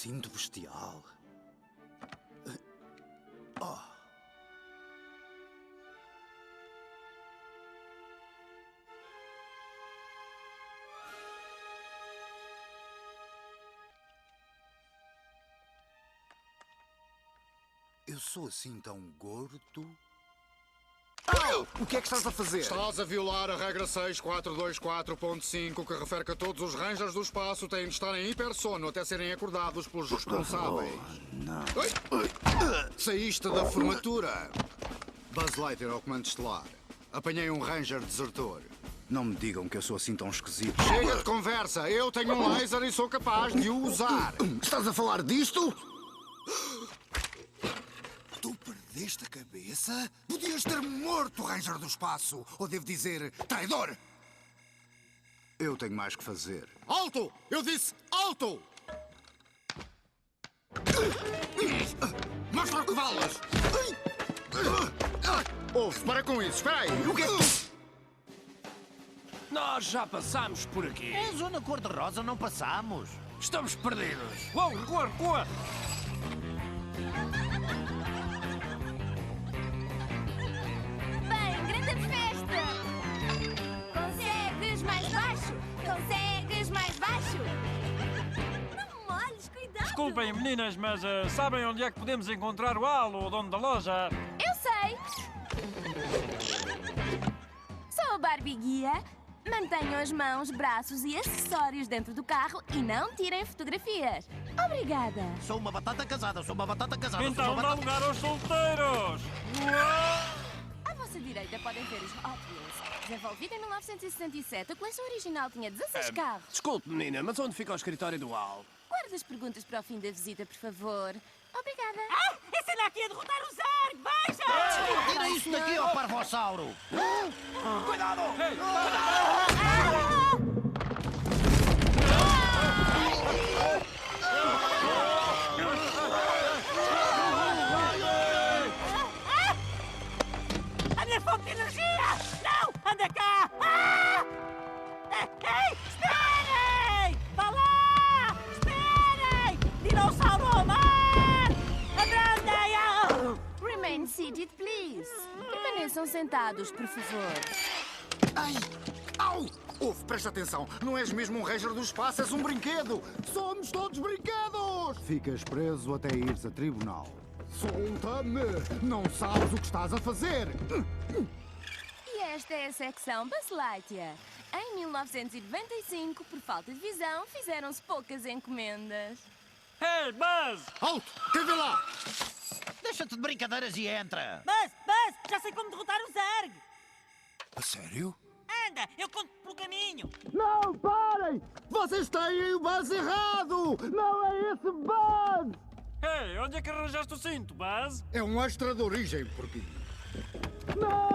cinto bestial. Oh. Eu sou assim tão gordo? O que é que estás a fazer? Estás a violar a regra 6424.5, que refere que todos os Rangers do espaço têm de estar em hipersono até serem acordados pelos responsáveis. Não. Saíste da formatura. Buzz Lightyear ao comando estelar. Apanhei um Ranger desertor. Não me digam que eu sou assim tão esquisito. Chega de conversa. Eu tenho um laser e sou capaz de o usar. Estás a falar disto? Tu perdeste a cabeça? Podias ter morto, Ranger do Espaço. Ou devo dizer, traidor. Eu tenho mais que fazer. Alto! Eu disse alto! Mostra o que valas! Ouve, para com isso. Espera aí. O que é que... Nós já passámos por aqui. É a zona cor-de-rosa, não passamos. Estamos perdidos. Uou, recua, recua! Bem, grande festa! Consegues mais baixo? Consegues mais baixo? Não me molhes, cuidado! Desculpem, meninas, mas sabem onde é que podemos encontrar o Halo, o dono da loja? Eu sei! Sou a Barbie Guia. Mantenham as mãos, braços e acessórios dentro do carro e não tirem fotografias. Obrigada! Sou uma batata casada, sou uma batata casada. Então sou uma dá batata... lugar aos solteiros! À vossa direita podem ver os Hot Wheels. Desenvolvido em 1967, a coleção original tinha 16 carros. Desculpe, menina, mas onde fica o escritório do Al? Guarde as perguntas para o fim da visita, por favor. Obrigada! Ensina aqui a derrotar o Zerg! Veja! Tira isso daqui, ó parvossauro! Cuidado! A minha fonte de energia! Não! Anda cá! Ei! Esperem! Vá lá! Esperem! Dinossauro ao mar! Abrandem! Remain seated, please. Permaneçam sentados, por favor. Ai! Au! Ouve, presta atenção. Não és mesmo um Ranger do espaço, és um brinquedo. Somos todos brinquedos. Ficas preso até ires a tribunal. Solta-me! Não sabes o que estás a fazer. E esta é a secção Buzz Lightyear. Em 1995, por falta de visão, fizeram-se poucas encomendas. Hey, Buzz! Alto! Quem vê lá? Deixa-te de brincadeiras e entra! Buzz! Buzz! Já sei como derrotar o Zerg! A sério? Anda! Eu conto pelo caminho! Não, parem! Vocês têm o Buzz errado! Não é esse Buzz! Hey, onde é que arranjaste o cinto, Buzz? É um extra de origem, porquê? Não!